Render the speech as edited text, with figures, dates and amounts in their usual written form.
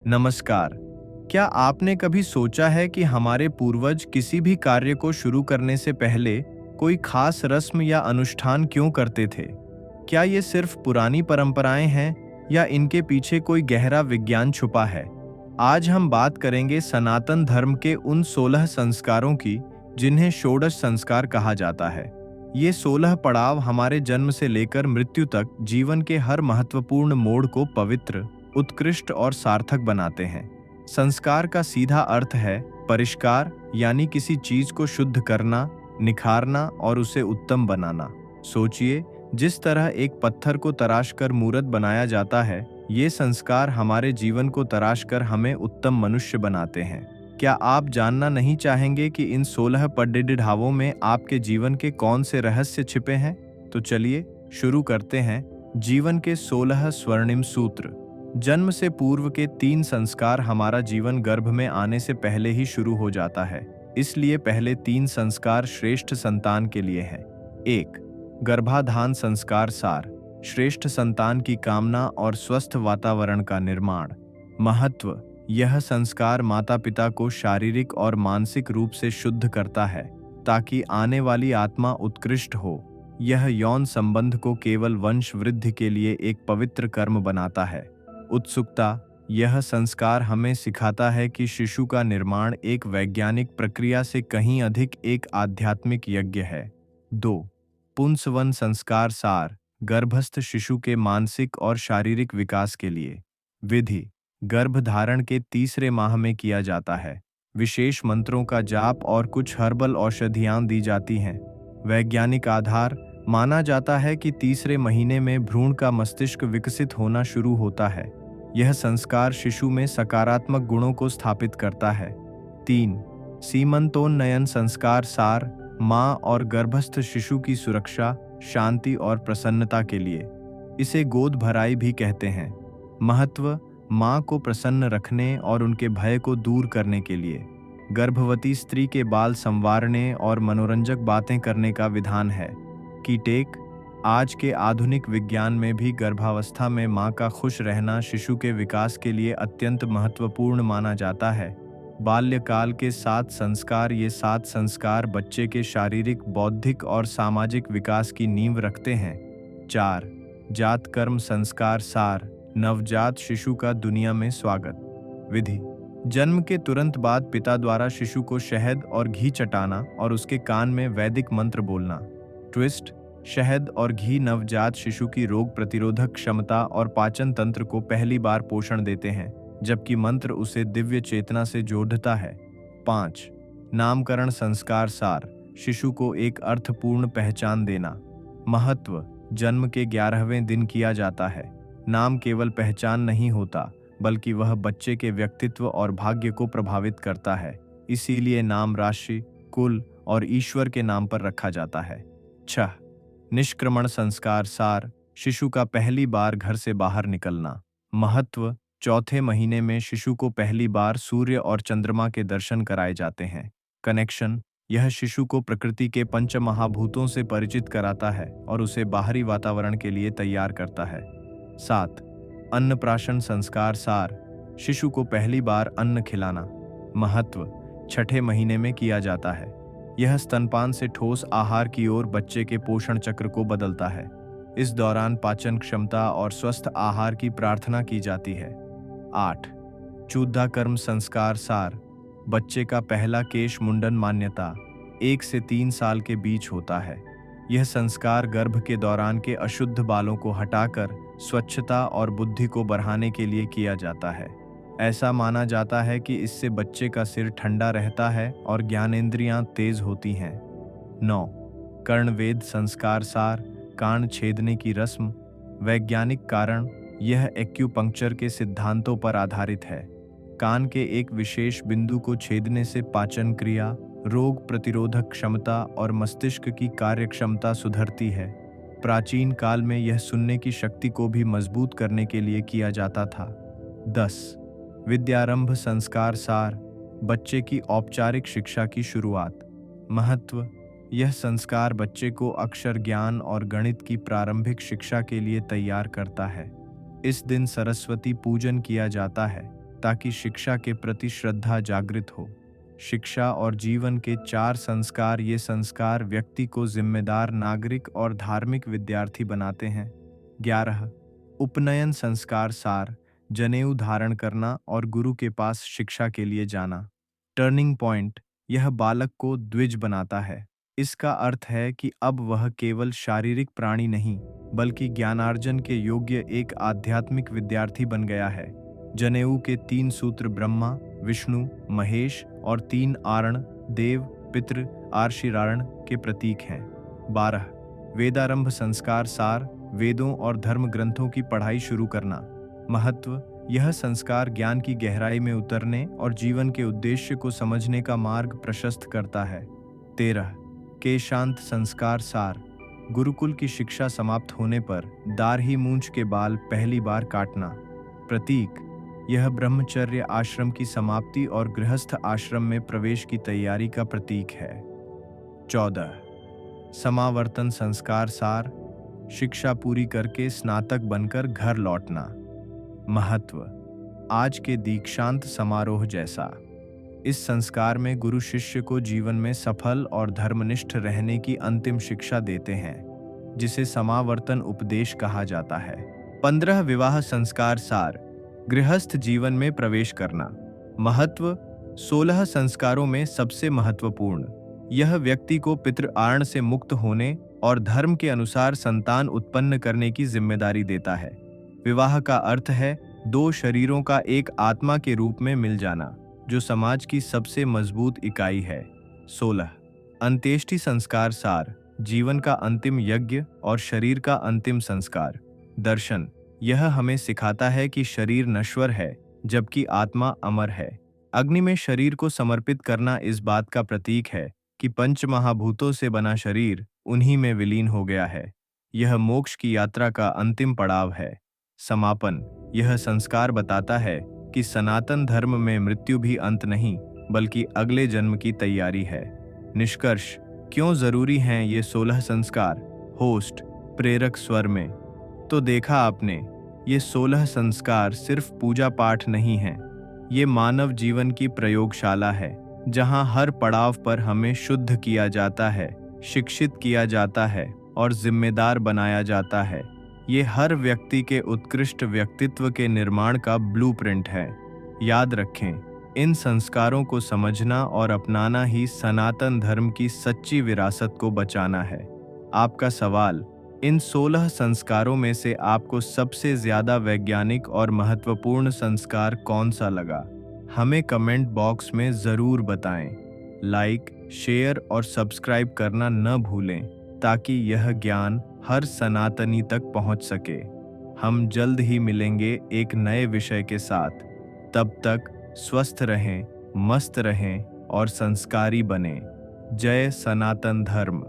नमस्कार। क्या आपने कभी सोचा है कि हमारे पूर्वज किसी भी कार्य को शुरू करने से पहले कोई खास रस्म या अनुष्ठान क्यों करते थे? क्या ये सिर्फ पुरानी परंपराएं हैं या इनके पीछे कोई गहरा विज्ञान छुपा है? आज हम बात करेंगे सनातन धर्म के उन 16 संस्कारों की जिन्हें षोडश संस्कार कहा जाता है। ये 16 पड़ाव हमारे जन्म से लेकर मृत्यु तक जीवन के हर महत्वपूर्ण मोड़ को पवित्र, उत्कृष्ट और सार्थक बनाते हैं। संस्कार का सीधा अर्थ है परिष्कार, यानी किसी चीज को शुद्ध करना, निखारना और उसे उत्तम बनाना। सोचिए, जिस तरह एक पत्थर को तराश कर मूर्त बनाया जाता है, ये संस्कार हमारे जीवन को तराश कर हमें उत्तम मनुष्य बनाते हैं। क्या आप जानना नहीं चाहेंगे कि इन 16 पढ़ावों में आपके जीवन के कौन से रहस्य छिपे हैं? तो चलिए शुरू करते हैं। जीवन के 16 स्वर्णिम सूत्र। जन्म से पूर्व के 3 संस्कार हमारा जीवन गर्भ में आने से पहले ही शुरू हो जाता है, इसलिए पहले 3 संस्कार श्रेष्ठ संतान के लिए हैं। 1. गर्भाधान संस्कार सार, श्रेष्ठ संतान की कामना और स्वस्थ वातावरण का निर्माण। महत्व: यह संस्कार माता पिता को शारीरिक और मानसिक रूप से शुद्ध करता है ताकि आने वाली आत्मा उत्कृष्ट हो। यह यौन संबंध को केवल वंश वृद्धि के लिए एक पवित्र कर्म बनाता है। उत्सुकता: यह संस्कार हमें सिखाता है कि शिशु का निर्माण एक वैज्ञानिक प्रक्रिया से कहीं अधिक एक आध्यात्मिक यज्ञ है। 2. पुंसवन संस्कार सार, गर्भस्थ शिशु के मानसिक और शारीरिक विकास के लिए। विधि: गर्भधारण के तीसरे माह में किया जाता है। विशेष मंत्रों का जाप और कुछ हर्बल औषधियां दी जाती हैं। वैज्ञानिक आधार: माना जाता है कि तीसरे महीने में भ्रूण का मस्तिष्क विकसित होना शुरू होता है। यह संस्कार शिशु में सकारात्मक गुणों को स्थापित करता है। 3. सीमंतोन्नयन संस्कार सार, माँ और गर्भस्थ शिशु की सुरक्षा, शांति और प्रसन्नता के लिए। इसे गोद भराई भी कहते हैं। महत्व: माँ को प्रसन्न रखने और उनके भय को दूर करने के लिए। गर्भवती स्त्री के बाल संवारने और मनोरंजक बातें करने का विधान है। की टेक: आज के आधुनिक विज्ञान में भी गर्भावस्था में मां का खुश रहना शिशु के विकास के लिए अत्यंत महत्वपूर्ण माना जाता है। बाल्यकाल के 7 संस्कार। ये 7 संस्कार बच्चे के शारीरिक, बौद्धिक और सामाजिक विकास की नींव रखते हैं। 4. जातकर्म संस्कार सार, नवजात शिशु का दुनिया में स्वागत। विधि: जन्म के तुरंत बाद पिता द्वारा शिशु को शहद और घी चटाना और उसके कान में वैदिक मंत्र बोलना। ट्विस्ट: शहद और घी नवजात शिशु की रोग प्रतिरोधक क्षमता और पाचन तंत्र को पहली बार पोषण देते हैं, जबकि मंत्र उसे दिव्य चेतना से जोड़ता है। 5. नामकरण संस्कार सार, शिशु को एक अर्थपूर्ण पहचान देना। महत्व: जन्म के 11वें दिन किया जाता है। नाम केवल पहचान नहीं होता, बल्कि वह बच्चे के व्यक्तित्व और भाग्य को प्रभावित करता है। इसीलिए नाम राशि, कुल और ईश्वर के नाम पर रखा जाता है। 6. निष्क्रमण संस्कार सार, शिशु का पहली बार घर से बाहर निकलना। महत्व: चौथे महीने में शिशु को पहली बार सूर्य और चंद्रमा के दर्शन कराए जाते हैं। कनेक्शन: यह शिशु को प्रकृति के पंच महाभूतों से परिचित कराता है और उसे बाहरी वातावरण के लिए तैयार करता है। 7. अन्नप्राशन संस्कार सार, शिशु को पहली बार अन्न खिलाना। महत्व: छठे महीने में किया जाता है। यह स्तनपान से ठोस आहार की ओर बच्चे के पोषण चक्र को बदलता है। इस दौरान पाचन क्षमता और स्वस्थ आहार की प्रार्थना की जाती है। 8. चूद्धाकर्म संस्कार सार, बच्चे का पहला केश मुंडन मान्यता 1 से 3 साल के बीच होता है। यह संस्कार गर्भ के दौरान के अशुद्ध बालों को हटाकर स्वच्छता और बुद्धि को बढ़ाने के लिए किया जाता है। ऐसा माना जाता है कि इससे बच्चे का सिर ठंडा रहता है और ज्ञानेंद्रियां तेज होती हैं। 9. कर्णवेद संस्कार सार, कान छेदने की रस्म। वैज्ञानिक कारण: यह एक्यूपंक्चर के सिद्धांतों पर आधारित है। कान के एक विशेष बिंदु को छेदने से पाचन क्रिया, रोग प्रतिरोधक क्षमता और मस्तिष्क की कार्यक्षमता सुधरती है। प्राचीन काल में यह सुनने की शक्ति को भी मजबूत करने के लिए किया जाता था। 10. विद्यारंभ संस्कार सार, बच्चे की औपचारिक शिक्षा की शुरुआत। महत्व: यह संस्कार बच्चे को अक्षर ज्ञान और गणित की प्रारंभिक शिक्षा के लिए तैयार करता है। इस दिन सरस्वती पूजन किया जाता है। ताकि शिक्षा के प्रति श्रद्धा जागृत हो। शिक्षा और जीवन के 4 संस्कार। ये संस्कार व्यक्ति को जिम्मेदार नागरिक और धार्मिक विद्यार्थी बनाते हैं। 11 उपनयन संस्कार सार। जनेऊ धारण करना और गुरु के पास शिक्षा के लिए जाना। Turning point. यह बालक को द्विज बनाता है। इसका अर्थ है कि अब वह केवल शारीरिक प्राणी नहीं, बल्कि ज्ञानार्जन के योग्य एक आध्यात्मिक विद्यार्थी बन गया है। जनेऊ के 3 सूत्र ब्रह्मा, विष्णु, महेश और 3 आरण, देव, पितृ, आर्षिरारण के प्रतीक हैं। 12 वेदारंभ संस्कार सार। वेदों और धर्म ग्रंथों की पढ़ाई शुरू करना। महत्व। यह संस्कार ज्ञान की गहराई में उतरने और जीवन के उद्देश्य को समझने का मार्ग प्रशस्त करता है। 13 केशांत संस्कार सार। गुरुकुल की शिक्षा समाप्त होने पर दाढ़ी मूंछ के बाल पहली बार काटना। प्रतीक। यह ब्रह्मचर्य आश्रम की समाप्ति और गृहस्थ आश्रम में प्रवेश की तैयारी का प्रतीक है। 14 समावर्तन संस्कार सार। शिक्षा पूरी करके स्नातक बनकर घर लौटना। महत्व। आज के दीक्षांत समारोह जैसा। इस संस्कार में गुरु शिष्य को जीवन में सफल और धर्मनिष्ठ रहने की अंतिम शिक्षा देते हैं, जिसे समावर्तन उपदेश कहा जाता है। 15 विवाह संस्कार सार। गृहस्थ जीवन में प्रवेश करना। महत्व। 16 संस्कारों में सबसे महत्वपूर्ण। यह व्यक्ति को पितृ आर्ण से मुक्त होने और धर्म के अनुसार संतान उत्पन्न करने की जिम्मेदारी देता है। विवाह का अर्थ है 2 शरीरों का एक आत्मा के रूप में मिल जाना, जो समाज की सबसे मजबूत इकाई है। 16 अंत्येष्टि संस्कार सार। जीवन का अंतिम यज्ञ और शरीर का अंतिम संस्कार। दर्शन। यह हमें सिखाता है कि शरीर नश्वर है, जबकि आत्मा अमर है। अग्नि में शरीर को समर्पित करना इस बात का प्रतीक है कि पंचमहाभूतों से बना शरीर उन्हीं में विलीन हो गया है। यह मोक्ष की यात्रा का अंतिम पड़ाव है। समापन। यह संस्कार बताता है कि सनातन धर्म में मृत्यु भी अंत नहीं, बल्कि अगले जन्म की तैयारी है। निष्कर्ष। क्यों जरूरी हैं ये 16 संस्कार? होस्ट प्रेरक स्वर में। तो देखा आपने, ये 16 संस्कार सिर्फ पूजा पाठ नहीं हैं। ये मानव जीवन की प्रयोगशाला है, जहां हर पड़ाव पर हमें शुद्ध किया जाता है, शिक्षित किया जाता है और जिम्मेदार बनाया जाता है। ये हर व्यक्ति के उत्कृष्ट व्यक्तित्व के निर्माण का ब्लूप्रिंट है। याद रखें, इन संस्कारों को समझना और अपनाना ही सनातन धर्म की सच्ची विरासत को बचाना है। आपका सवाल, इन 16 संस्कारों में से आपको सबसे ज्यादा वैज्ञानिक और महत्वपूर्ण संस्कार कौन सा लगा? हमें कमेंट बॉक्स में जरूर बताएं। लाइक, शेयर और सब्सक्राइब करना न भूलें, ताकि यह ज्ञान हर सनातनी तक पहुंच सके। हम जल्द ही मिलेंगे एक नए विषय के साथ। तब तक स्वस्थ रहें, मस्त रहें और संस्कारी बनें। जय सनातन धर्म।